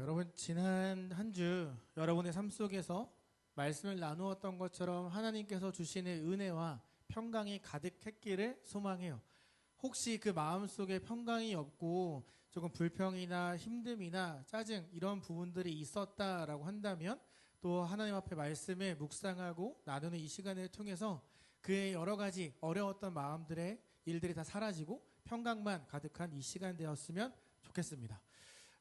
여러분 지난 한 주 여러분의 삶 속에서 말씀을 나누었던 것처럼 하나님께서 주시는 은혜와 평강이 가득했기를 소망해요. 혹시 그 마음속에 평강이 없고 조금 불평이나 힘듦이나 짜증 이런 부분들이 있었다라고 한다면 또 하나님 앞에 말씀을 묵상하고 나누는 이 시간을 통해서 그의 여러 가지 어려웠던 마음들의 일들이 다 사라지고 평강만 가득한 이 시간 되었으면 좋겠습니다.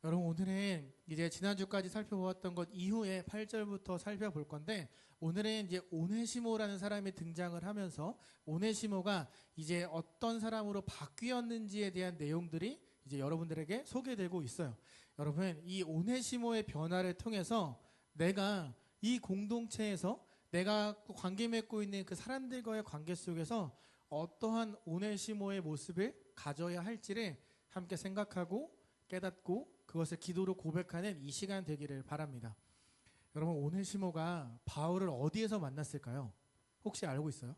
여러분 오늘은 이제 지난주까지 살펴보았던 것 이후에 8절부터 살펴볼 건데 오늘은 이제 오네시모라는 사람이 등장을 하면서 오네시모가 이제 어떤 사람으로 바뀌었는지에 대한 내용들이 이제 여러분들에게 소개되고 있어요. 여러분 이 오네시모의 변화를 통해서 내가 이 공동체에서 내가 관계 맺고 있는 그 사람들과의 관계 속에서 어떠한 오네시모의 모습을 가져야 할지를 함께 생각하고 깨닫고 그것을 기도로 고백하는 이 시간 되기를 바랍니다. 여러분 오네시모가 바울을 어디에서 만났을까요? 혹시 알고 있어요?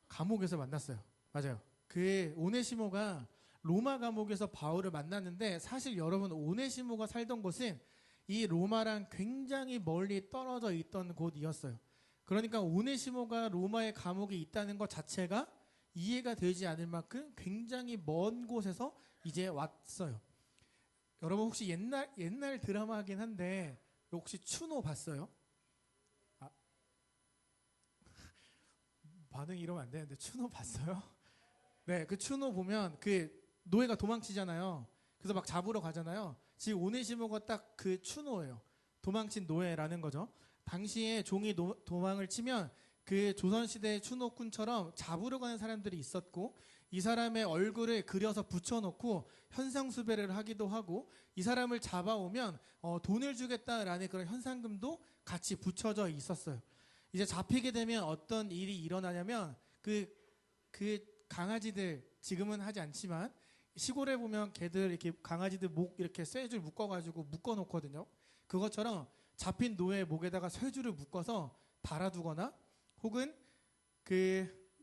감옥에서 만났어요. 맞아요. 그 오네시모가 로마 감옥에서 바울을 만났는데 사실 여러분 오네시모가 살던 곳은 이 로마랑 굉장히 멀리 떨어져 있던 곳이었어요. 그러니까 오네시모가 로마의 감옥에 있다는 것 자체가 이해가 되지 않을 만큼 굉장히 먼 곳에서 이제 왔어요. 여러분 혹시 옛날 드라마긴 한데 혹시 추노 봤어요? 아, 반응이 이러면 안 되는데 추노 봤어요? 네, 그 추노 보면 그 노예가 도망치잖아요. 그래서 막 잡으러 가잖아요. 지금 오네시모가 딱 그 추노예요. 도망친 노예라는 거죠. 당시에 종이 도망을 치면 그 조선시대 추노꾼처럼 잡으러 가는 사람들이 있었고 이 사람의 얼굴을 그려서 붙여놓고 현상수배를 하기도 하고 이 사람을 잡아오면 돈을 주겠다라는 그런 현상금도 같이 붙여져 있었어요. 이제 잡히게 되면 어떤 일이 일어나냐면 그 강아지들 지금은 하지 않지만 시골에 보면 개들 이렇게 강아지들 목 이렇게 쇠줄 묶어가지고 묶어놓거든요. 그것처럼 잡힌 노예 목에다가 쇠줄을 묶어서 달아두거나 혹은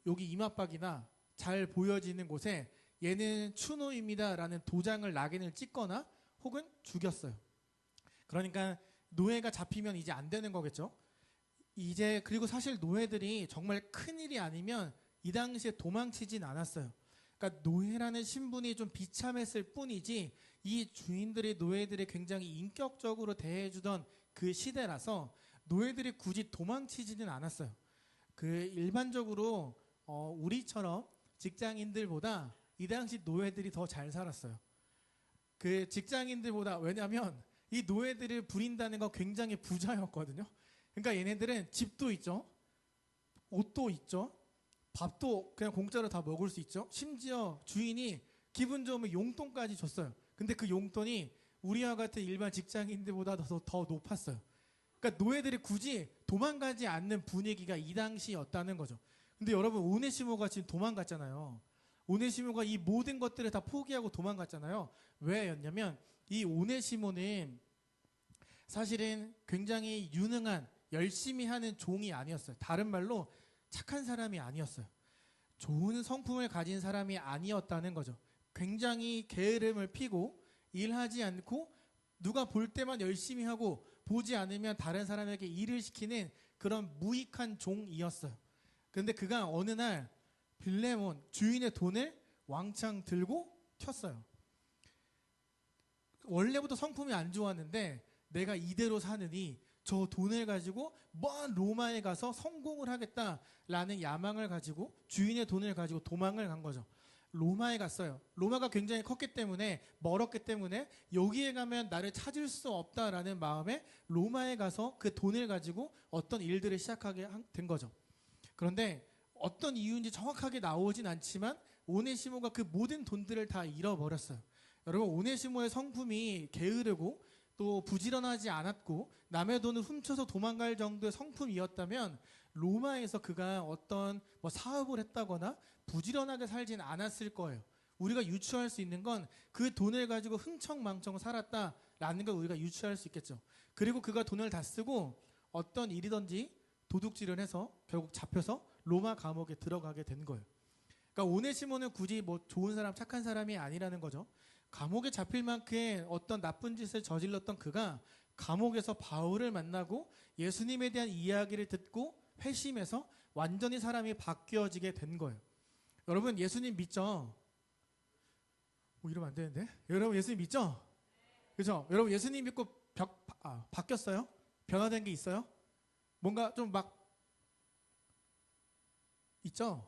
여기 이마박이나 잘 보여지는 곳에 얘는 추노입니다라는 도장을 낙인을 찍거나 혹은 죽였어요. 그러니까 노예가 잡히면 이제 안 되는 거겠죠. 이제 그리고 사실 노예들이 정말 큰일이 아니면 이 당시에 도망치진 않았어요. 그러니까 노예라는 신분이 좀 비참했을 뿐이지 이 주인들이 노예들이 굉장히 인격적으로 대해주던 그 시대라서 노예들이 굳이 도망치지는 않았어요. 일반적으로 우리처럼 직장인들보다 이 당시 노예들이 더 잘 살았어요. 그 직장인들보다 왜냐하면 이 노예들을 부린다는 건 굉장히 부자였거든요. 그러니까 얘네들은 집도 있죠, 옷도 있죠, 밥도 그냥 공짜로 다 먹을 수 있죠. 심지어 주인이 기분 좋으면 용돈까지 줬어요. 근데 그 용돈이 우리와 같은 일반 직장인들보다 더 높았어요. 그러니까 노예들이 굳이 도망가지 않는 분위기가 이 당시였다는 거죠. 근데 여러분 오네시모가 지금 도망갔잖아요. 오네시모가 이 모든 것들을 다 포기하고 도망갔잖아요. 왜였냐면 이 오네시모는 사실은 굉장히 유능한 열심히 하는 종이 아니었어요. 다른 말로 착한 사람이 아니었어요. 좋은 성품을 가진 사람이 아니었다는 거죠. 굉장히 게으름을 피고 일하지 않고 누가 볼 때만 열심히 하고 보지 않으면 다른 사람에게 일을 시키는 그런 무익한 종이었어요. 그런데 그가 어느 날 빌레몬 주인의 돈을 왕창 들고 튀었어요. 원래부터 성품이 안 좋았는데 내가 이대로 사느니 저 돈을 가지고 먼 로마에 가서 성공을 하겠다라는 야망을 가지고 주인의 돈을 가지고 도망을 간 거죠. 로마에 갔어요. 로마가 굉장히 컸기 때문에 멀었기 때문에 여기에 가면 나를 찾을 수 없다라는 마음에 로마에 가서 그 돈을 가지고 어떤 일들을 시작하게 된 거죠. 그런데 어떤 이유인지 정확하게 나오진 않지만 오네시모가 그 모든 돈들을 다 잃어버렸어요. 여러분 오네시모의 성품이 게으르고 또 부지런하지 않았고 남의 돈을 훔쳐서 도망갈 정도의 성품이었다면 로마에서 그가 어떤 사업을 했다거나 부지런하게 살진 않았을 거예요. 우리가 유추할 수 있는 건 그 돈을 가지고 흥청망청 살았다라는 걸 우리가 유추할 수 있겠죠. 그리고 그가 돈을 다 쓰고 어떤 일이든지 도둑질을 해서 결국 잡혀서 로마 감옥에 들어가게 된 거예요. 그러니까 오네시모는 굳이 좋은 사람, 착한 사람이 아니라는 거죠. 감옥에 잡힐 만큼 어떤 나쁜 짓을 저질렀던 그가 감옥에서 바울을 만나고 예수님에 대한 이야기를 듣고 회심해서 완전히 사람이 바뀌어지게 된 거예요. 여러분 예수님 믿죠? 이러면 안 되는데. 여러분 예수님 믿죠? 그죠? 여러분 예수님 믿고 바뀌었어요? 변화된 게 있어요? 뭔가 좀 막 있죠?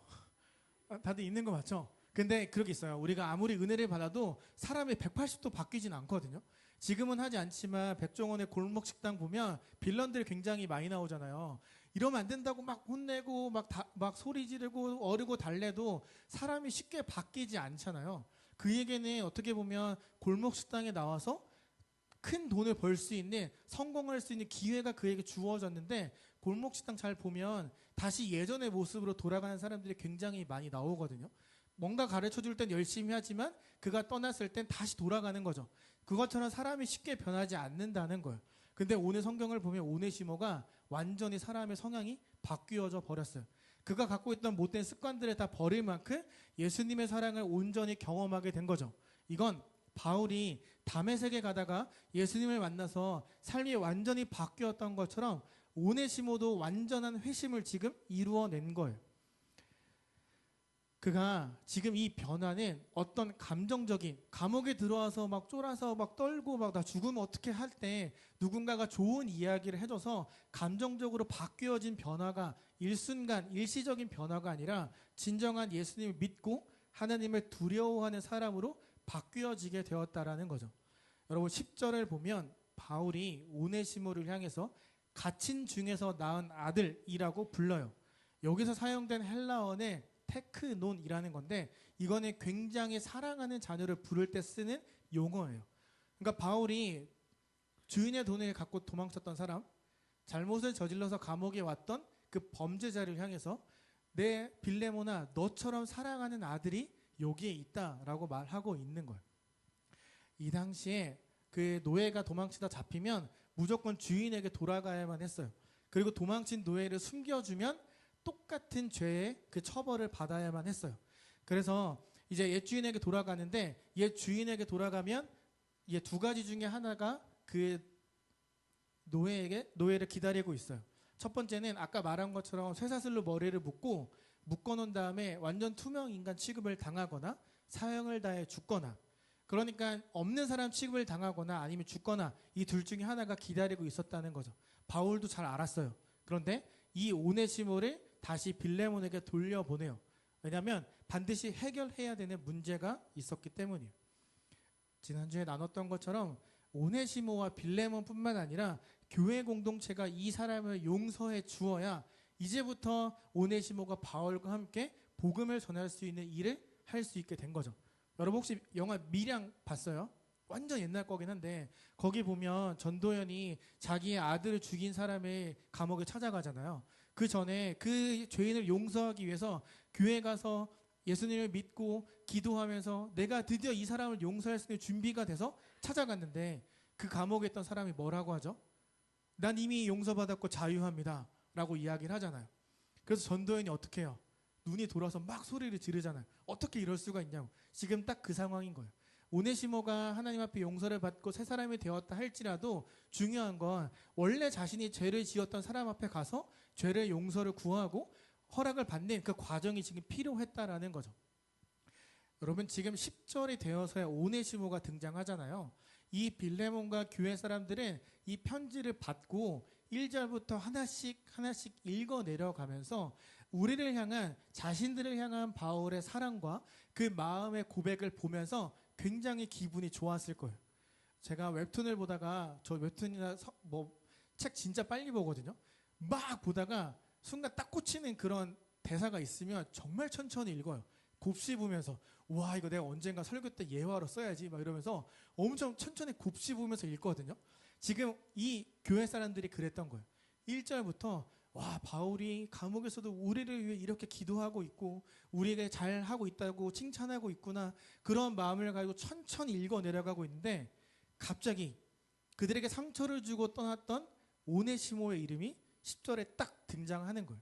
다들 있는 거 맞죠? 근데 그렇게 있어요. 우리가 아무리 은혜를 받아도 사람이 180도 바뀌진 않거든요. 지금은 하지 않지만 백종원의 골목 식당 보면 빌런들이 굉장히 많이 나오잖아요. 이러면 안 된다고 막 혼내고 막 소리 지르고 어르고 달래도 사람이 쉽게 바뀌지 않잖아요. 그에게는 어떻게 보면 골목 식당에 나와서 큰 돈을 벌 수 있는, 성공할 수 있는 기회가 그에게 주어졌는데, 골목 식당 잘 보면 다시 예전의 모습으로 돌아가는 사람들이 굉장히 많이 나오거든요. 뭔가 가르쳐 줄 땐 열심히 하지만 그가 떠났을 땐 다시 돌아가는 거죠. 그것처럼 사람이 쉽게 변하지 않는다는 거예요. 근데 오늘 성경을 보면 오네시모가 완전히 사람의 성향이 바뀌어져 버렸어요. 그가 갖고 있던 못된 습관들을 다 버릴 만큼 예수님의 사랑을 온전히 경험하게 된 거죠. 이건 바울이 다메섹에 가다가 예수님을 만나서 삶이 완전히 바뀌었던 것처럼 오네시모도 완전한 회심을 지금 이루어낸 거예요. 그가 지금 이 변화는 어떤 감정적인, 감옥에 들어와서 막 쫄아서 막 떨고 막 나 죽으면 어떻게 할 때 누군가가 좋은 이야기를 해줘서 감정적으로 바뀌어진 변화가 일순간 일시적인 변화가 아니라 진정한 예수님을 믿고 하나님을 두려워하는 사람으로 바뀌어지게 되었다라는 거죠. 여러분 10절을 보면 바울이 오네시모를 향해서 갇힌 중에서 낳은 아들이라고 불러요. 여기서 사용된 헬라어는 테크논이라는 건데 이거는 굉장히 사랑하는 자녀를 부를 때 쓰는 용어예요. 그러니까 바울이 주인의 돈을 갖고 도망쳤던 사람, 잘못을 저질러서 감옥에 왔던 그 범죄자를 향해서 내 빌레몬아 너처럼 사랑하는 아들이 여기에 있다라고 말하고 있는 거예요. 이 당시에 그 노예가 도망치다 잡히면 무조건 주인에게 돌아가야만 했어요. 그리고 도망친 노예를 숨겨주면 똑같은 죄의 그 처벌을 받아야만 했어요. 그래서 이제 옛 주인에게 돌아가는데 옛 주인에게 돌아가면 이게 두 가지 중에 하나가 그 노예를 기다리고 있어요. 첫 번째는 아까 말한 것처럼 쇠사슬로 머리를 묶어놓은 다음에 완전 투명 인간 취급을 당하거나 사형을 다해 죽거나, 그러니까 없는 사람 취급을 당하거나 아니면 죽거나 이 둘 중에 하나가 기다리고 있었다는 거죠. 바울도 잘 알았어요. 그런데 이 오네시모를 다시 빌레몬에게 돌려보내요. 왜냐하면 반드시 해결해야 되는 문제가 있었기 때문이에요. 지난주에 나눴던 것처럼 오네시모와 빌레몬뿐만 아니라 교회 공동체가 이 사람을 용서해 주어야 이제부터 오네시모가 바울과 함께 복음을 전할 수 있는 일을 할 수 있게 된 거죠. 여러분 혹시 영화 미량 봤어요? 완전 옛날 거긴 한데 거기 보면 전도연이 자기의 아들을 죽인 사람의 감옥에 찾아가잖아요. 그 전에 그 죄인을 용서하기 위해서 교회 가서 예수님을 믿고 기도하면서 내가 드디어 이 사람을 용서할 수 있는 준비가 돼서 찾아갔는데 그 감옥에 있던 사람이 뭐라고 하죠? 난 이미 용서받았고 자유합니다 라고 이야기를 하잖아요. 그래서 전도연이 어떻게 해요? 눈이 돌아서 막 소리를 지르잖아요. 어떻게 이럴 수가 있냐고. 지금 딱 그 상황인 거예요. 오네시모가 하나님 앞에 용서를 받고 새 사람이 되었다 할지라도 중요한 건 원래 자신이 죄를 지었던 사람 앞에 가서 죄를 용서를 구하고 허락을 받는 그 과정이 지금 필요했다라는 거죠. 여러분 지금 10절이 되어서야 오네시모가 등장하잖아요. 이 빌레몬과 교회 사람들은 이 편지를 받고 1절부터 하나씩 읽어 내려가면서 우리를 향한, 자신들을 향한 바울의 사랑과 그 마음의 고백을 보면서 굉장히 기분이 좋았을 거예요. 제가 웹툰을 보다가, 저 웹툰이나 책 진짜 빨리 보거든요. 막 보다가 순간 딱 꽂히는 그런 대사가 있으면 정말 천천히 읽어요. 곱씹으면서 와 이거 내가 언젠가 설교 때 예화로 써야지 막 이러면서 엄청 천천히 곱씹으면서 읽거든요. 지금 이 교회 사람들이 그랬던 거예요. 1절부터 와 바울이 감옥에서도 우리를 위해 이렇게 기도하고 있고 우리에게 잘하고 있다고 칭찬하고 있구나, 그런 마음을 가지고 천천히 읽어 내려가고 있는데 갑자기 그들에게 상처를 주고 떠났던 오네시모의 이름이 10절에 딱 등장하는 거예요.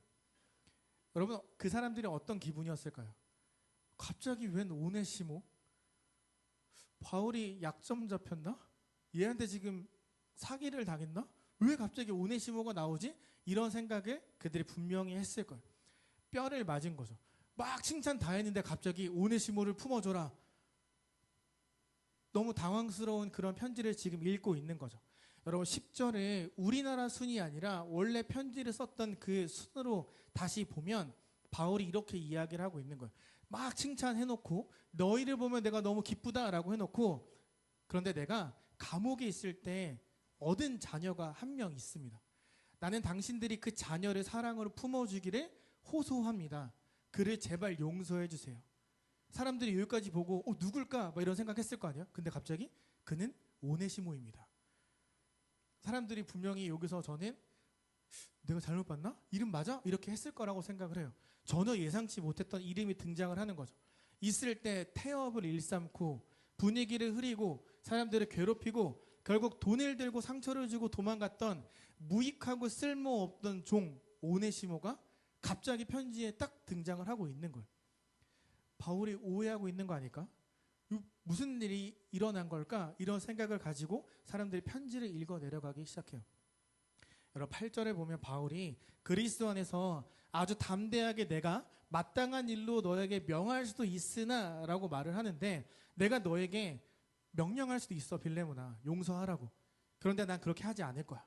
여러분 그 사람들이 어떤 기분이었을까요? 갑자기 웬 오네시모? 바울이 약점 잡혔나? 얘한테 지금 사기를 당했나? 왜 갑자기 오네시모가 나오지? 이런 생각을 그들이 분명히 했을 거예요. 뼈를 맞은 거죠. 막 칭찬 다 했는데 갑자기 오네시모를 품어줘라. 너무 당황스러운 그런 편지를 지금 읽고 있는 거죠. 여러분 10절에 우리나라 순이 아니라 원래 편지를 썼던 그 순으로 다시 보면 바울이 이렇게 이야기를 하고 있는 거예요. 막 칭찬해놓고 너희를 보면 내가 너무 기쁘다라고 해놓고 그런데 내가 감옥에 있을 때 얻은 자녀가 한 명 있습니다. 나는 당신들이 그 자녀를 사랑으로 품어주기를 호소합니다. 그를 제발 용서해 주세요. 사람들이 여기까지 보고 누굴까? 막 이런 생각했을 거 아니에요. 근데 갑자기 그는 오네시모입니다. 사람들이 분명히 여기서 저는 내가 잘못 봤나? 이름 맞아? 이렇게 했을 거라고 생각을 해요. 전혀 예상치 못했던 이름이 등장을 하는 거죠. 있을 때 태업을 일삼고 분위기를 흐리고 사람들을 괴롭히고 결국 돈을 들고 상처를 주고 도망갔던 무익하고 쓸모없던 종 오네시모가 갑자기 편지에 딱 등장을 하고 있는 거예요. 바울이 오해하고 있는 거 아닐까? 무슨 일이 일어난 걸까? 이런 생각을 가지고 사람들이 편지를 읽어 내려가기 시작해요. 여러분 8절에 보면 바울이 그리스도 안에서 아주 담대하게 내가 마땅한 일로 너에게 명할 수도 있으나 라고 말을 하는데 내가 너에게 명령할 수도 있어 빌레몬아 용서하라고. 그런데 난 그렇게 하지 않을 거야.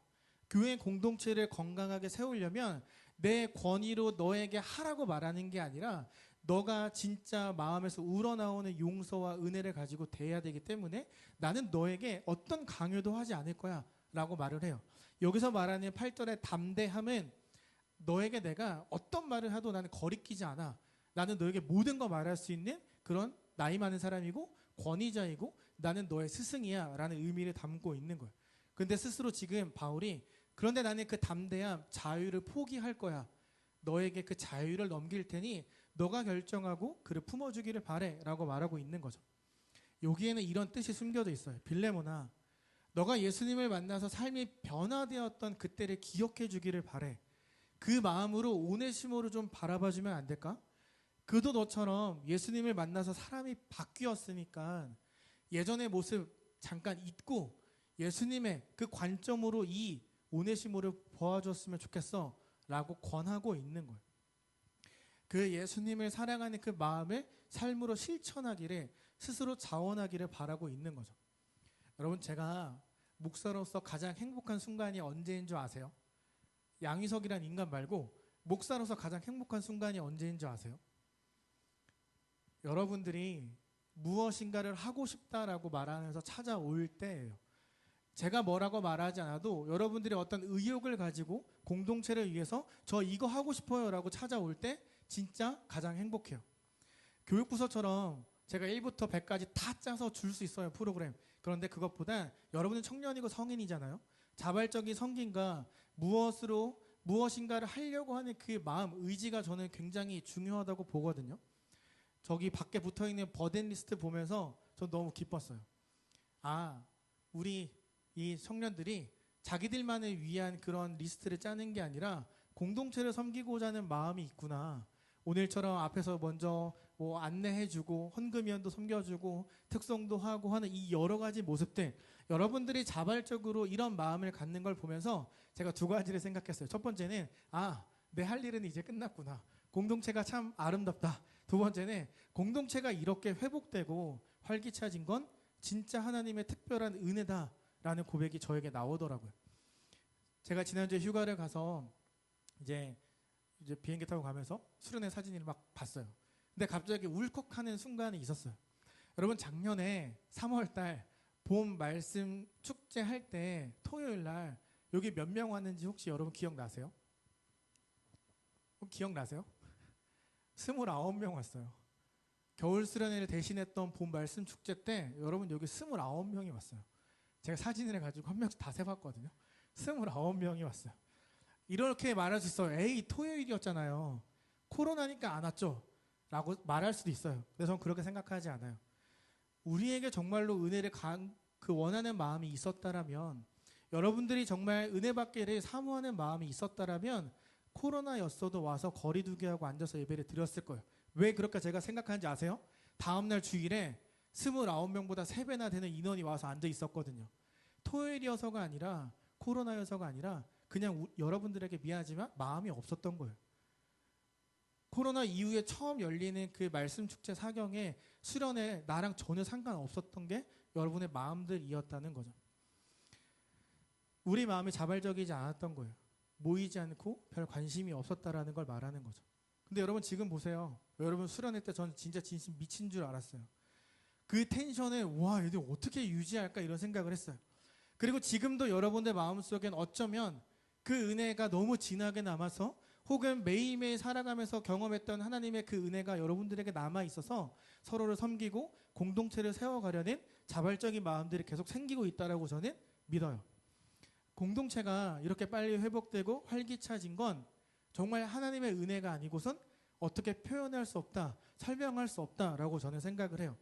교회 공동체를 건강하게 세우려면 내 권위로 너에게 하라고 말하는 게 아니라 너가 진짜 마음에서 우러나오는 용서와 은혜를 가지고 대해야 되기 때문에 나는 너에게 어떤 강요도 하지 않을 거야 라고 말을 해요. 여기서 말하는 8절의 담대함은 너에게 내가 어떤 말을 해도 나는 거리끼지 않아. 나는 너에게 모든 거 말할 수 있는 그런 나이 많은 사람이고 권위자이고 나는 너의 스승이야 라는 의미를 담고 있는 거예요. 근데 스스로 지금 바울이 그런데 나는 그 담대함, 자유를 포기할 거야. 너에게 그 자유를 넘길 테니 너가 결정하고 그를 품어주기를 바래 라고 말하고 있는 거죠. 여기에는 이런 뜻이 숨겨져 있어요. 빌레몬아 너가 예수님을 만나서 삶이 변화되었던 그때를 기억해 주기를 바래. 그 마음으로 오네시모를 좀 바라봐주면 안 될까? 그도 너처럼 예수님을 만나서 사람이 바뀌었으니까 예전의 모습 잠깐 잊고 예수님의 그 관점으로 이 오네시모를 보아줬으면 좋겠어 라고 권하고 있는 거예요. 그 예수님을 사랑하는 그 마음을 삶으로 실천하기를 스스로 자원하기를 바라고 있는 거죠. 여러분 제가 목사로서 가장 행복한 순간이 언제인 줄 아세요? 양희석이란 인간 말고 목사로서 가장 행복한 순간이 언제인 줄 아세요? 여러분들이 무엇인가를 하고 싶다라고 말하면서 찾아올 때예요. 제가 뭐라고 말하지 않아도 여러분들이 어떤 의욕을 가지고 공동체를 위해서 저 이거 하고 싶어요 라고 찾아올 때 진짜 가장 행복해요. 교육부서처럼 제가 1부터 100까지 다 짜서 줄 수 있어요 프로그램. 그런데 그것보다 여러분은 청년이고 성인이잖아요. 자발적인 성김과 무엇인가를 하려고 하는 그 마음, 의지가 저는 굉장히 중요하다고 보거든요. 저기 밖에 붙어있는 버킷리스트 보면서 저 너무 기뻤어요. 아, 우리 이 청년들이 자기들만을 위한 그런 리스트를 짜는 게 아니라 공동체를 섬기고자 하는 마음이 있구나. 오늘처럼 앞에서 먼저 뭐 안내해주고 헌금위원도 섬겨주고 특성도 하고 하는 이 여러 가지 모습들, 여러분들이 자발적으로 이런 마음을 갖는 걸 보면서 제가 두 가지를 생각했어요. 첫 번째는 내 할 일은 이제 끝났구나. 공동체가 참 아름답다. 두 번째는 공동체가 이렇게 회복되고 활기차진 건 진짜 하나님의 특별한 은혜다라는 고백이 저에게 나오더라고요. 제가 지난주에 휴가를 가서 이제 비행기 타고 가면서 수련회 사진을 막 봤어요. 근데 갑자기 울컥하는 순간이 있었어요. 여러분 작년에 3월달 봄 말씀 축제 할 때 토요일 날 여기 몇 명 왔는지 혹시 여러분 기억나세요? 기억나세요? 29명 왔어요. 겨울 수련회를 대신했던 봄 말씀 축제 때 여러분 여기 29명이 왔어요. 제가 사진을 해가지고 한 명씩 다 세봤거든요. 29명이 왔어요. 이렇게 말할 수 있어요. 에이 토요일이었잖아요. 코로나니까 안 왔죠? 라고 말할 수도 있어요. 근데 저는 그렇게 생각하지 않아요. 우리에게 정말로 은혜를 그 원하는 마음이 있었다라면, 여러분들이 정말 은혜 받기를 사모하는 마음이 있었다라면 코로나였어도 와서 거리두기 하고 앉아서 예배를 드렸을 거예요. 왜 그렇게 제가 생각하는지 아세요? 다음날 주일에 29명보다 3배나 되는 인원이 와서 앉아 있었거든요. 토요일이어서가 아니라 코로나여서가 아니라 그냥 여러분들에게 미안하지만 마음이 없었던 거예요. 코로나 이후에 처음 열리는 그 말씀 축제 사경에 수련회 나랑 전혀 상관없었던 게 여러분의 마음들이었다는 거죠. 우리 마음이 자발적이지 않았던 거예요. 모이지 않고 별 관심이 없었다라는 걸 말하는 거죠. 근데 여러분 지금 보세요. 여러분 수련회 때 전 진짜 진심 미친 줄 알았어요. 그 텐션을 와 얘들 어떻게 유지할까 이런 생각을 했어요. 그리고 지금도 여러분들 마음속엔 어쩌면 그 은혜가 너무 진하게 남아서 혹은 매일매일 살아가면서 경험했던 하나님의 그 은혜가 여러분들에게 남아있어서 서로를 섬기고 공동체를 세워가려는 자발적인 마음들이 계속 생기고 있다라고 저는 믿어요. 공동체가 이렇게 빨리 회복되고 활기차진 건 정말 하나님의 은혜가 아니고선 어떻게 표현할 수 없다, 설명할 수 없다라고 저는 생각을 해요.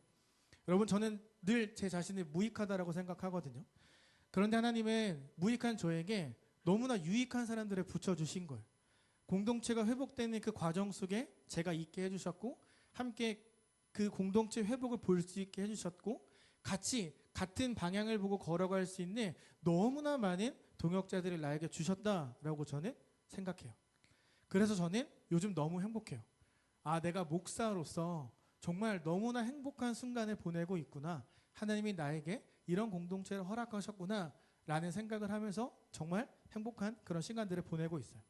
여러분 저는 늘 제 자신을 무익하다라고 생각하거든요. 그런데 하나님은 무익한 저에게 너무나 유익한 사람들을 붙여주신 거예요. 공동체가 회복되는 그 과정 속에 제가 있게 해주셨고 함께 그 공동체 회복을 볼 수 있게 해주셨고 같이 같은 방향을 보고 걸어갈 수 있는 너무나 많은 동역자들을 나에게 주셨다라고 저는 생각해요. 그래서 저는 요즘 너무 행복해요. 아, 내가 목사로서 정말 너무나 행복한 순간을 보내고 있구나. 하나님이 나에게 이런 공동체를 허락하셨구나 라는 생각을 하면서 정말 행복한 그런 시간들을 보내고 있어요.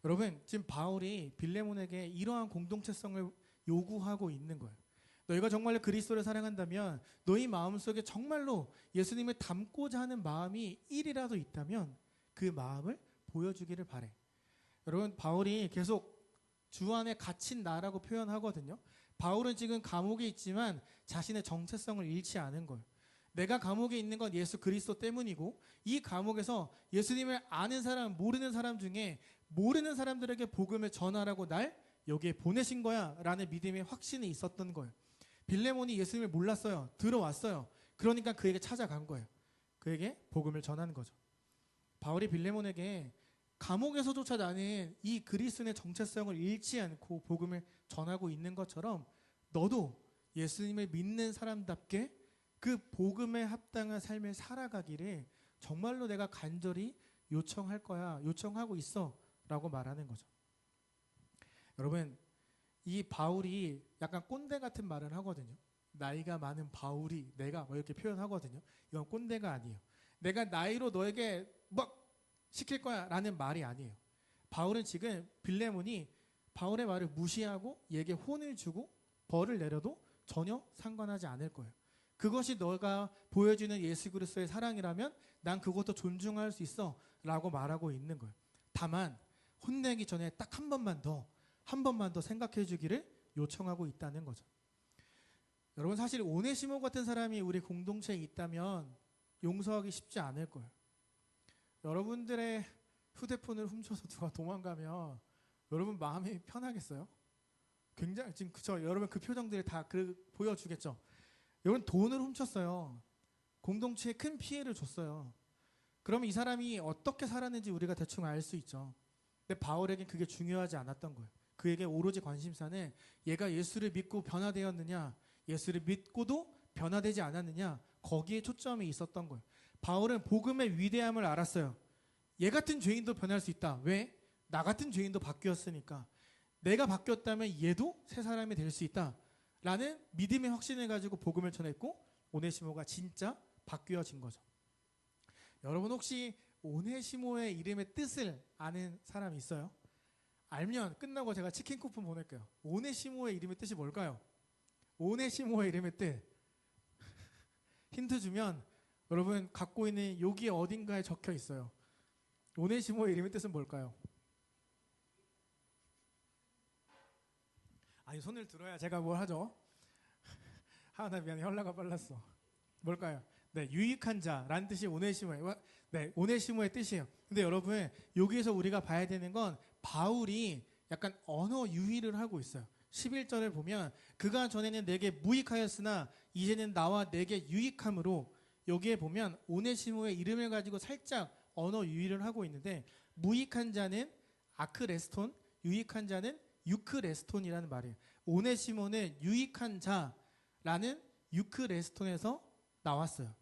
여러분 지금 바울이 빌레몬에게 이러한 공동체성을 요구하고 있는 거예요. 너희가 정말로 그리스도를 사랑한다면 너희 마음속에 정말로 예수님을 닮고자 하는 마음이 1이라도 있다면 그 마음을 보여주기를 바래. 여러분 바울이 계속 주 안에 갇힌 나라고 표현하거든요. 바울은 지금 감옥에 있지만 자신의 정체성을 잃지 않은 거예요. 내가 감옥에 있는 건 예수 그리스도 때문이고 이 감옥에서 예수님을 아는 사람 모르는 사람 중에 모르는 사람들에게 복음을 전하라고 날 여기에 보내신 거야 라는 믿음의 확신이 있었던 거예요. 빌레몬이 예수님을 몰랐어요. 들어왔어요. 그러니까 그에게 찾아간 거예요. 그에게 복음을 전하는 거죠. 바울이 빌레몬에게 감옥에서조차 나는 이 그리스도의 정체성을 잃지 않고 복음을 전하고 있는 것처럼 너도 예수님을 믿는 사람답게 그 복음에 합당한 삶을 살아가기를 정말로 내가 간절히 요청할 거야. 요청하고 있어 라고 말하는 거죠. 여러분 이 바울이 약간 꼰대 같은 말을 하거든요. 나이가 많은 바울이 내가 뭐 이렇게 표현하거든요. 이건 꼰대가 아니에요. 내가 나이로 너에게 뭐 시킬 거야 라는 말이 아니에요. 바울은 지금 빌레몬이 바울의 말을 무시하고 얘에게 혼을 주고 벌을 내려도 전혀 상관하지 않을 거예요. 그것이 너가 보여주는 예수 그리스도의 사랑이라면 난 그것도 존중할 수 있어 라고 말하고 있는 거예요. 다만 혼내기 전에 딱 한 번만 더 생각해 주기를 요청하고 있다는 거죠. 여러분 사실 오네시모 같은 사람이 우리 공동체에 있다면 용서하기 쉽지 않을 거예요. 여러분들의 휴대폰을 훔쳐서 누가 도망가면 여러분 마음이 편하겠어요? 굉장히 지금 그쵸? 여러분 그 표정들이 다 보여주겠죠? 여러분 돈을 훔쳤어요. 공동체에 큰 피해를 줬어요. 그러면 이 사람이 어떻게 살았는지 우리가 대충 알 수 있죠. 근데 바울에겐 그게 중요하지 않았던 거예요. 그에게 오로지 관심사는 얘가 예수를 믿고 변화되었느냐, 예수를 믿고도 변화되지 않았느냐, 거기에 초점이 있었던 거예요. 바울은 복음의 위대함을 알았어요. 얘 같은 죄인도 변할 수 있다. 왜? 나 같은 죄인도 바뀌었으니까. 내가 바뀌었다면 얘도 새 사람이 될 수 있다 라는 믿음의 확신을 가지고 복음을 전했고 오네시모가 진짜 바뀌어진 거죠. 여러분 혹시 오네시모의 이름의 뜻을 아는 사람이 있어요? 알면 끝나고 제가 치킨 쿠폰 보낼게요. 오네시모의 이름의 뜻이 뭘까요? 오네시모의 이름의 뜻 힌트 주면 여러분 갖고 있는 여기 어딘가에 적혀 있어요. 오네시모의 이름의 뜻은 뭘까요? 아니 손을 들어야 제가 뭘 하죠. 나 미안해 혈라가 빨랐어. 뭘까요? 네, 유익한 자라는 뜻이 오네시모예요. 네, 오네시모의 뜻이에요. 근데 여러분 여기에서 우리가 봐야 되는 건 바울이 약간 언어 유희를 하고 있어요. 11절을 보면 그가 전에는 내게 무익하였으나 이제는 나와 내게 유익함으로 여기에 보면 오네시모의 이름을 가지고 살짝 언어 유희를 하고 있는데 무익한 자는 아크레스톤, 유익한 자는 유크레스톤이라는 말이에요. 오네시모는 유익한 자라는 유크레스톤에서 나왔어요.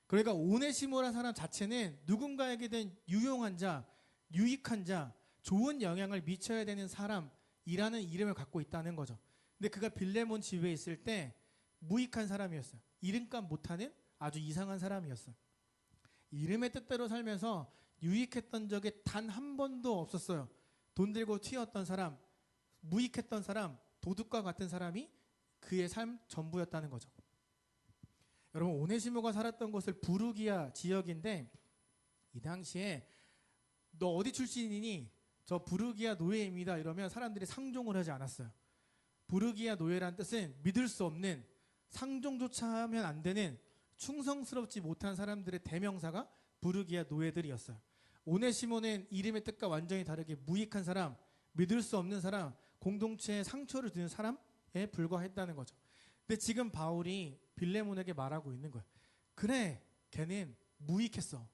그러니까 오네시모라는 사람 자체는 누군가에게든 유용한 자, 유익한 자, 좋은 영향을 미쳐야 되는 사람이라는 이름을 갖고 있다는 거죠. 근데 그가 빌레몬 집에 있을 때 무익한 사람이었어요. 이름값 못하는 아주 이상한 사람이었어요. 이름의 뜻대로 살면서 유익했던 적이 단 한 번도 없었어요. 돈 들고 튀었던 사람, 무익했던 사람, 도둑과 같은 사람이 그의 삶 전부였다는 거죠. 여러분, 오네시모가 살았던 곳을 부르기아 지역인데, 이 당시에 너 어디 출신이니? 저 부르기아 노예입니다. 이러면 사람들이 상종을 하지 않았어요. 부르기아 노예란 뜻은 믿을 수 없는, 상종조차 하면 안 되는, 충성스럽지 못한 사람들의 대명사가 부르기아 노예들이었어요. 오네시모는 이름의 뜻과 완전히 다르게 무익한 사람, 믿을 수 없는 사람, 공동체에 상처를 주는 사람에 불과했다는 거죠. 근데 지금 바울이 빌레몬에게 말하고 있는 거예요. 그래, 걔는 무익했어.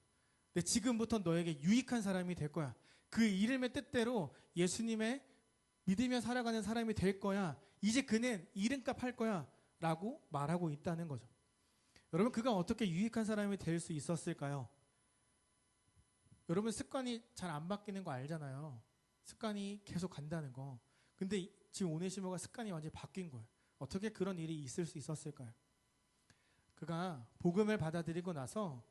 근데 지금부터 너에게 유익한 사람이 될 거야. 그 이름의 뜻대로 예수님의 믿으며 살아가는 사람이 될 거야. 이제 그는 이름값 할 거야. 라고 말하고 있다는 거죠. 여러분, 그가 어떻게 유익한 사람이 될 수 있었을까요? 여러분, 습관이 잘 안 바뀌는 거 알잖아요. 습관이 계속 간다는 거. 근데 지금 오네시모가 습관이 완전히 바뀐 거예요. 어떻게 그런 일이 있을 수 있었을까요? 그가 복음을 받아들이고 나서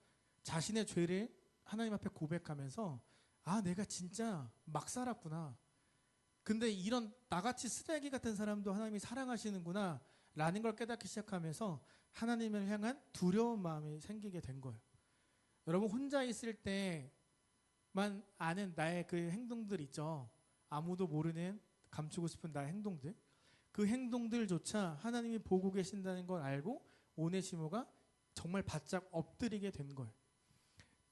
자신의 죄를 하나님 앞에 고백하면서, 아, 내가 진짜 막 살았구나. 근데 이런 나같이 쓰레기 같은 사람도 하나님이 사랑하시는구나 라는 걸 깨닫기 시작하면서 하나님을 향한 두려운 마음이 생기게 된 거예요. 여러분, 혼자 있을 때만 아는 나의 그 행동들 있죠. 아무도 모르는 감추고 싶은 나의 행동들. 그 행동들조차 하나님이 보고 계신다는 걸 알고 오네시모가 정말 바짝 엎드리게 된 거예요.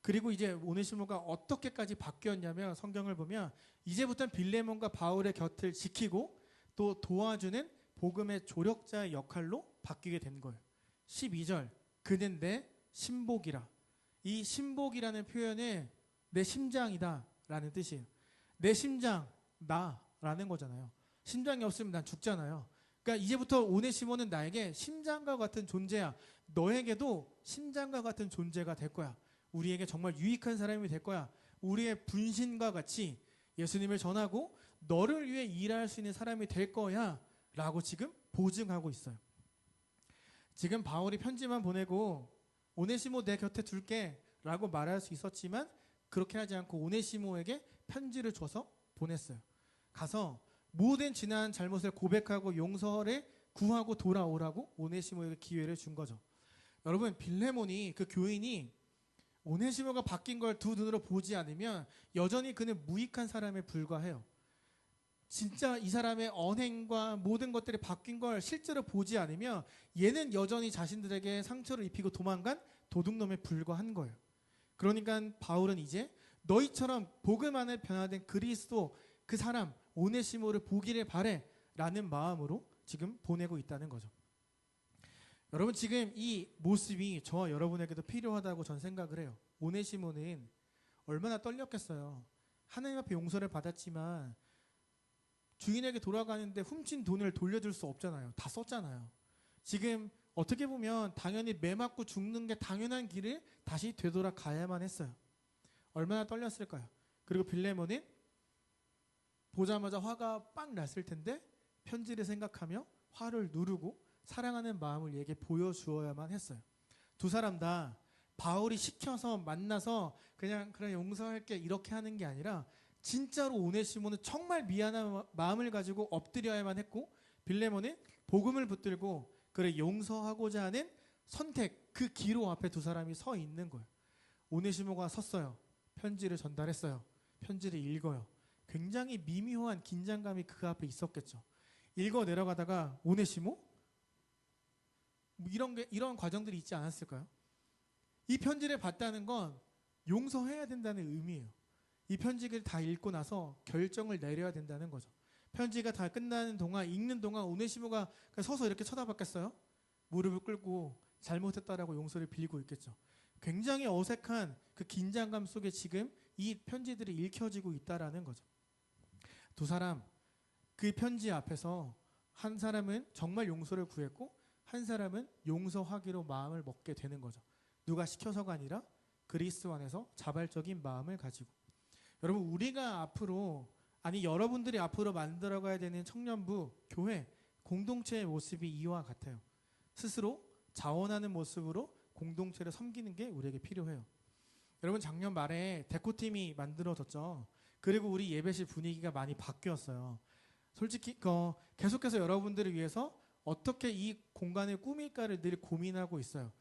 그리고 이제 오네시모가 어떻게까지 바뀌었냐면, 성경을 보면 이제부터는 빌레몬과 바울의 곁을 지키고 또 도와주는 복음의 조력자의 역할로 바뀌게 된 거예요. 12절, 그는 내 신복이라. 이 신복이라는 표현은 내 심장이다 라는 뜻이에요. 내 심장, 나라는 거잖아요. 심장이 없으면 난 죽잖아요. 그러니까 이제부터 오네시모는 나에게 심장과 같은 존재야. 너에게도 심장과 같은 존재가 될 거야. 우리에게 정말 유익한 사람이 될 거야. 우리의 분신과 같이 예수님을 전하고 너를 위해 일할 수 있는 사람이 될 거야 라고 지금 보증하고 있어요. 지금 바울이 편지만 보내고 오네시모 내 곁에 둘게 라고 말할 수 있었지만, 그렇게 하지 않고 오네시모에게 편지를 줘서 보냈어요. 가서 모든 지난 잘못을 고백하고 용서를 구하고 돌아오라고 오네시모에게 기회를 준 거죠. 여러분, 빌레몬이, 그 교인이 오네시모가 바뀐 걸 두 눈으로 보지 않으면 여전히 그는 무익한 사람에 불과해요. 진짜 이 사람의 언행과 모든 것들이 바뀐 걸 실제로 보지 않으면 얘는 여전히 자신들에게 상처를 입히고 도망간 도둑놈에 불과한 거예요. 그러니까 바울은 이제 너희처럼 복음 안에 변화된 그리스도, 그 사람 오네시모를 보기를 바래 라는 마음으로 지금 보내고 있다는 거죠. 여러분, 지금 이 모습이 저와 여러분에게도 필요하다고 전 생각을 해요. 오네시모는 얼마나 떨렸겠어요. 하나님 앞에 용서를 받았지만 주인에게 돌아가는데 훔친 돈을 돌려줄 수 없잖아요. 다 썼잖아요. 지금 어떻게 보면 당연히 매 맞고 죽는 게 당연한 길을 다시 되돌아 가야만 했어요. 얼마나 떨렸을까요? 그리고 빌레몬은 보자마자 화가 빵 났을 텐데 편지를 생각하며 화를 누르고 사랑하는 마음을 얘게 보여주어야만 했어요. 두 사람 다 바울이 시켜서 만나서 그냥 그래 용서할게 이렇게 하는 게 아니라 진짜로 오네시모는 정말 미안한 마음을 가지고 엎드려야만 했고, 빌레몬은 복음을 붙들고 그래 용서하고자 하는 선택, 그 기로 앞에 두 사람이 서 있는 거예요. 오네시모가 섰어요. 편지를 전달했어요. 편지를 읽어요. 굉장히 미묘한 긴장감이 그 앞에 있었겠죠. 읽어 내려가다가 오네시모? 뭐 이런 과정들이 있지 않았을까요? 이 편지를 받다는 건 용서해야 된다는 의미예요. 이 편지를 다 읽고 나서 결정을 내려야 된다는 거죠. 편지가 다 끝나는 동안, 읽는 동안 오네시모가 서서 이렇게 쳐다봤겠어요? 무릎을 꿇고 잘못했다라고 용서를 빌고 있겠죠. 굉장히 어색한 그 긴장감 속에 지금 이 편지들이 읽혀지고 있다라는 거죠. 두 사람, 그 편지 앞에서 한 사람은 정말 용서를 구했고 한 사람은 용서하기로 마음을 먹게 되는 거죠. 누가 시켜서가 아니라 그리스도 안에서 자발적인 마음을 가지고. 여러분, 우리가 앞으로, 아니 여러분들이 앞으로 만들어가야 되는 청년부, 교회, 공동체의 모습이 이와 같아요. 스스로 자원하는 모습으로 공동체를 섬기는 게 우리에게 필요해요. 여러분, 작년 말에 데코팀이 만들어졌죠. 그리고 우리 예배실 분위기가 많이 바뀌었어요. 솔직히 계속해서 여러분들을 위해서 어떻게 이 공간을 꾸밀까를 늘 고민하고 있어요.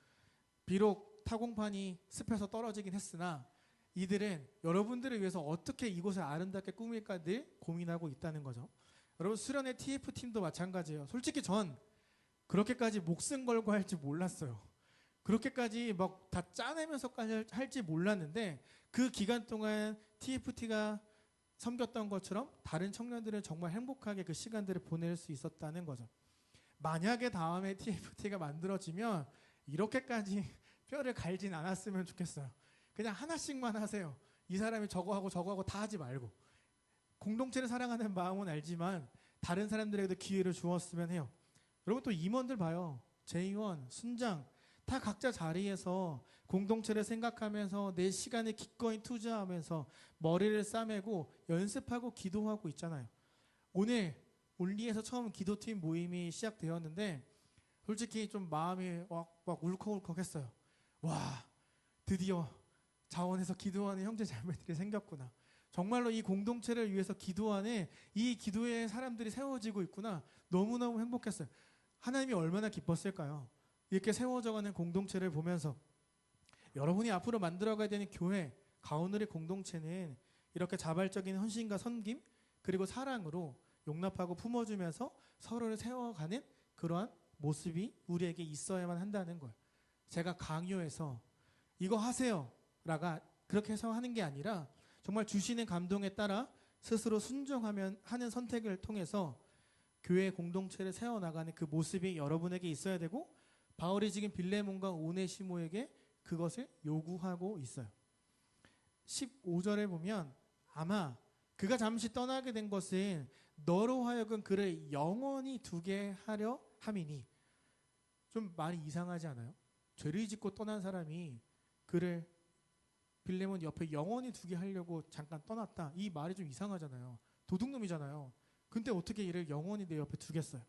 비록 타공판이 습해서 떨어지긴 했으나 이들은 여러분들을 위해서 어떻게 이곳을 아름답게 꾸밀까 늘 고민하고 있다는 거죠. 여러분, 수련회 TF팀도 마찬가지예요. 솔직히 전 그렇게까지 목숨 걸고 할지 몰랐어요. 그렇게까지 막 다 짜내면서까지 할지 몰랐는데 그 기간 동안 TFT가 섬겼던 것처럼 다른 청년들은 정말 행복하게 그 시간들을 보낼 수 있었다는 거죠. 만약에 다음에 TFT가 만들어지면 이렇게까지 뼈를 갈진 않았으면 좋겠어요. 그냥 하나씩만 하세요. 이 사람이 저거하고 저거하고 다 하지 말고. 공동체를 사랑하는 마음은 알지만 다른 사람들에게도 기회를 주었으면 해요. 여러분, 또 임원들 봐요. 재임원, 순장 다 각자 자리에서 공동체를 생각하면서 내 시간을 기꺼이 투자하면서 머리를 싸매고 연습하고 기도하고 있잖아요. 오늘 올리에서 처음 기도팀 모임이 시작되었는데 솔직히 좀 마음이 막 울컥울컥했어요. 와, 드디어 자원해서 기도하는 형제 자매들이 생겼구나. 정말로 이 공동체를 위해서 기도하는 이 기도의 사람들이 세워지고 있구나. 너무너무 행복했어요. 하나님이 얼마나 기뻤을까요? 이렇게 세워져가는 공동체를 보면서 여러분이 앞으로 만들어가야 되는 교회, 가오누리 공동체는 이렇게 자발적인 헌신과 섬김 그리고 사랑으로 용납하고 품어주면서 서로를 세워가는 그러한 모습이 우리에게 있어야만 한다는 거예요. 제가 강요해서 이거 하세요 라가 그렇게 해서 하는 게 아니라 정말 주시는 감동에 따라 스스로 순종하면 하는 선택을 통해서 교회 공동체를 세워나가는 그 모습이 여러분에게 있어야 되고 바울이 지금 빌레몬과 오네시모에게 그것을 요구하고 있어요. 15절에 보면 아마 그가 잠시 떠나게 된 것은 너로 하여금 그를 영원히 두게 하려 함이니. 좀 말이 이상하지 않아요? 죄를 짓고 떠난 사람이 그를 빌레몬 옆에 영원히 두게 하려고 잠깐 떠났다. 이 말이 좀 이상하잖아요. 도둑놈이잖아요. 근데 어떻게 이를 영원히 내 옆에 두겠어요?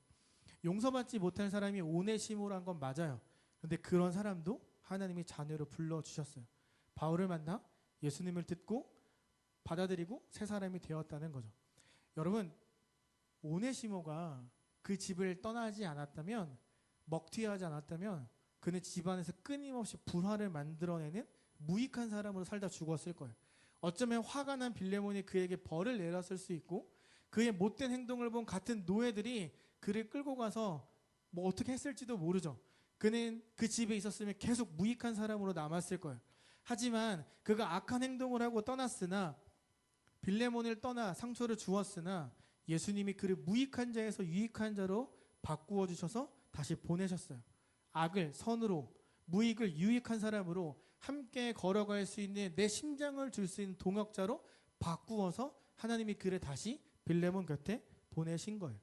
용서받지 못할 사람이 오네시모란 건 맞아요. 근데 그런 사람도 하나님이 자녀로 불러주셨어요. 바울을 만나 예수님을 듣고 받아들이고 새 사람이 되었다는 거죠. 여러분, 오네시모가 그 집을 떠나지 않았다면, 먹튀하지 않았다면 그는 집안에서 끊임없이 불화를 만들어내는 무익한 사람으로 살다 죽었을 거예요. 어쩌면 화가 난 빌레몬이 그에게 벌을 내렸을 수 있고 그의 못된 행동을 본 같은 노예들이 그를 끌고 가서 뭐 어떻게 했을지도 모르죠. 그는 그 집에 있었으면 계속 무익한 사람으로 남았을 거예요. 하지만 그가 악한 행동을 하고 떠났으나 빌레몬을 떠나 상처를 주었으나 예수님이 그를 무익한 자에서 유익한 자로 바꾸어 주셔서 다시 보내셨어요. 악을 선으로, 무익을 유익한 사람으로 함께 걸어갈 수 있는 내 심장을 줄 수 있는 동역자로 바꾸어서 하나님이 그를 다시 빌레몬 곁에 보내신 거예요.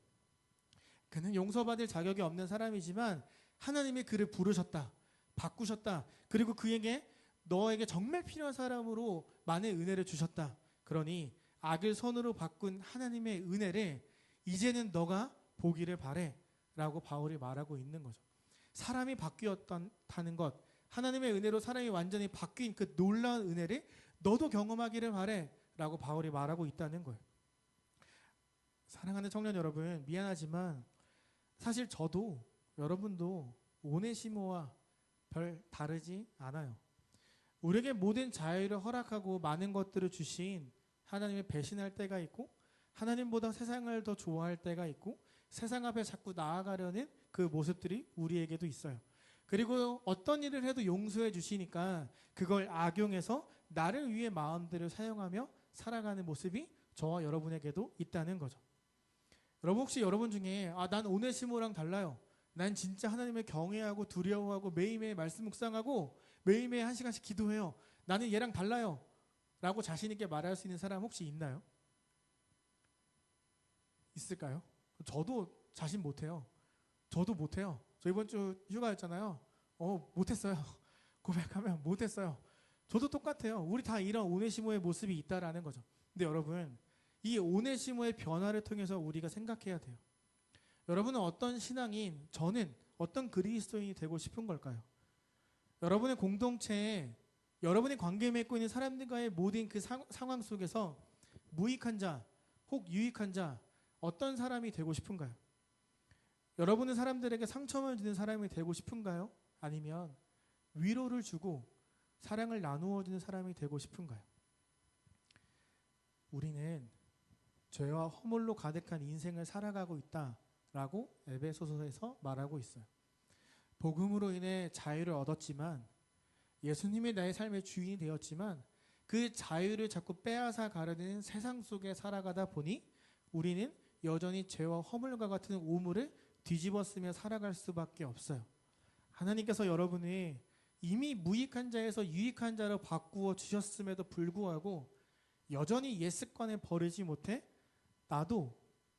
그는 용서받을 자격이 없는 사람이지만 하나님이 그를 부르셨다, 바꾸셨다. 그리고 그에게 너에게 정말 필요한 사람으로 많은 은혜를 주셨다. 그러니 악을 선으로 바꾼 하나님의 은혜를 이제는 너가 보기를 바래 라고 바울이 말하고 있는 거죠. 사람이 바뀌었다는 것, 하나님의 은혜로 사람이 완전히 바뀐 그 놀라운 은혜를 너도 경험하기를 바래 라고 바울이 말하고 있다는 거예요. 사랑하는 청년 여러분, 미안하지만 사실 저도 여러분도 오네시모와 별 다르지 않아요. 우리에게 모든 자유를 허락하고 많은 것들을 주신 하나님을 배신할 때가 있고 하나님보다 세상을 더 좋아할 때가 있고 세상 앞에 자꾸 나아가려는 그 모습들이 우리에게도 있어요. 그리고 어떤 일을 해도 용서해 주시니까 그걸 악용해서 나를 위해 마음들을 사용하며 살아가는 모습이 저와 여러분에게도 있다는 거죠. 여러분, 혹시 여러분 중에 난 오네시모랑 달라요. 난 진짜 하나님을 경외하고 두려워하고 매일매일 말씀 묵상하고 매일매일 1시간씩 기도해요. 나는 얘랑 달라요 라고 자신 있게 말할 수 있는 사람 혹시 있나요? 있을까요? 저도 자신 못해요. 저도 못해요. 저 이번 주 휴가였잖아요. 못했어요. 고백하면 못했어요. 저도 똑같아요. 우리 다 이런 오네시모의 모습이 있다라는 거죠. 근데 여러분, 이 오네시모의 변화를 통해서 우리가 생각해야 돼요. 여러분은 어떤 신앙인, 저는 어떤 그리스도인이 되고 싶은 걸까요? 여러분의 공동체에 여러분이 관계 맺고 있는 사람들과의 모든 그 상황 속에서 무익한 자, 혹 유익한 자, 어떤 사람이 되고 싶은가요? 여러분은 사람들에게 상처를 주는 사람이 되고 싶은가요? 아니면 위로를 주고 사랑을 나누어 주는 사람이 되고 싶은가요? 우리는 죄와 허물로 가득한 인생을 살아가고 있다라고 에베소서에서 말하고 있어요. 복음으로 인해 자유를 얻었지만, 예수님이 나의 삶의 주인이 되었지만, 그 자유를 자꾸 빼앗아 가려는 세상 속에 살아가다 보니 우리는 여전히 죄와 허물과 같은 오물을 뒤집어쓰며 살아갈 수밖에 없어요. 하나님께서 여러분이 이미 무익한 자에서 유익한 자로 바꾸어 주셨음에도 불구하고 여전히 옛 습관을 버리지 못해 나도,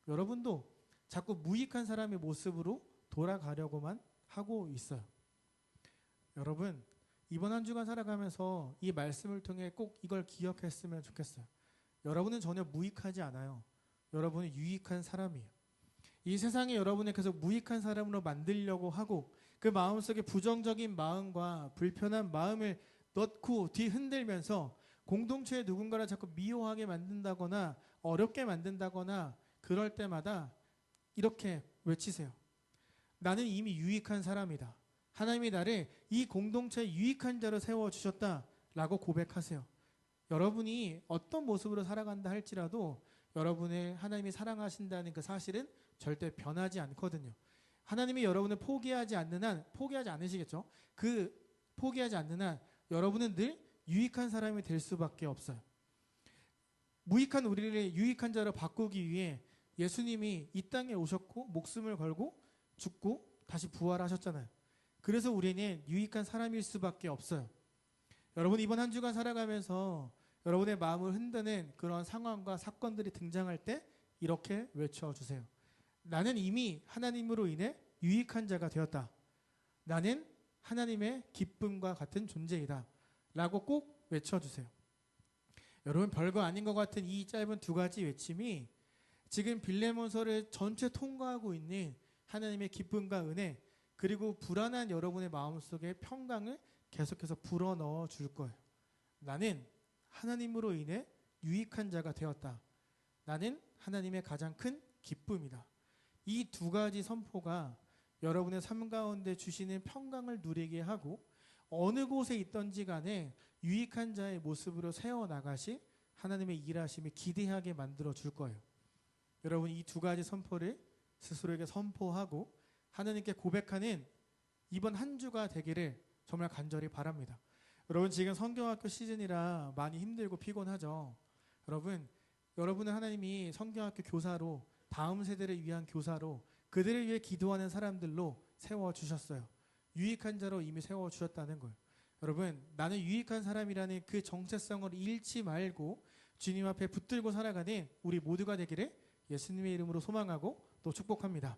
여러분도 자꾸 무익한 사람의 모습으로 돌아가려고만 하고 있어요. 여러분, 이번 한 주간 살아가면서 이 말씀을 통해 꼭 이걸 기억했으면 좋겠어요. 여러분은 전혀 무익하지 않아요. 여러분은 유익한 사람이에요. 이 세상에 여러분을 계속 무익한 사람으로 만들려고 하고 그 마음속에 부정적인 마음과 불편한 마음을 넣고 뒤흔들면서 공동체의 누군가를 자꾸 미워하게 만든다거나 어렵게 만든다거나 그럴 때마다 이렇게 외치세요. 나는 이미 유익한 사람이다. 하나님이 나를 이 공동체의 유익한 자로 세워주셨다라고 고백하세요. 여러분이 어떤 모습으로 살아간다 할지라도 여러분의 하나님이 사랑하신다는 그 사실은 절대 변하지 않거든요. 하나님이 여러분을 포기하지 않는 한, 포기하지 않으시겠죠? 포기하지 않는 한 여러분은 늘 유익한 사람이 될 수밖에 없어요. 무익한 우리를 유익한 자로 바꾸기 위해 예수님이 이 땅에 오셨고 목숨을 걸고 죽고 다시 부활하셨잖아요. 그래서 우리는 유익한 사람일 수밖에 없어요. 여러분, 이번 한 주간 살아가면서 여러분의 마음을 흔드는 그런 상황과 사건들이 등장할 때 이렇게 외쳐주세요. 나는 이미 하나님으로 인해 유익한 자가 되었다. 나는 하나님의 기쁨과 같은 존재이다. 라고 꼭 외쳐주세요. 여러분, 별거 아닌 것 같은 이 짧은 두 가지 외침이 지금 빌레몬서를 전체 통과하고 있는 하나님의 기쁨과 은혜, 그리고 불안한 여러분의 마음속에 평강을 계속해서 불어넣어 줄 거예요. 나는 하나님으로 인해 유익한 자가 되었다. 나는 하나님의 가장 큰 기쁨이다. 이 두 가지 선포가 여러분의 삶 가운데 주시는 평강을 누리게 하고 어느 곳에 있던지 간에 유익한 자의 모습으로 세워나가실 하나님의 일하심을 기대하게 만들어 줄 거예요. 여러분, 이 두 가지 선포를 스스로에게 선포하고 하나님께 고백하는 이번 한 주가 되기를 정말 간절히 바랍니다. 여러분, 지금 성경학교 시즌이라 많이 힘들고 피곤하죠. 여러분은 하나님이 성경학교 교사로, 다음 세대를 위한 교사로, 그들을 위해 기도하는 사람들로 세워주셨어요. 유익한 자로 이미 세워주셨다는 거예요. 여러분, 나는 유익한 사람이라는 그 정체성을 잃지 말고 주님 앞에 붙들고 살아가는 우리 모두가 되기를 예수님의 이름으로 소망하고 또 축복합니다.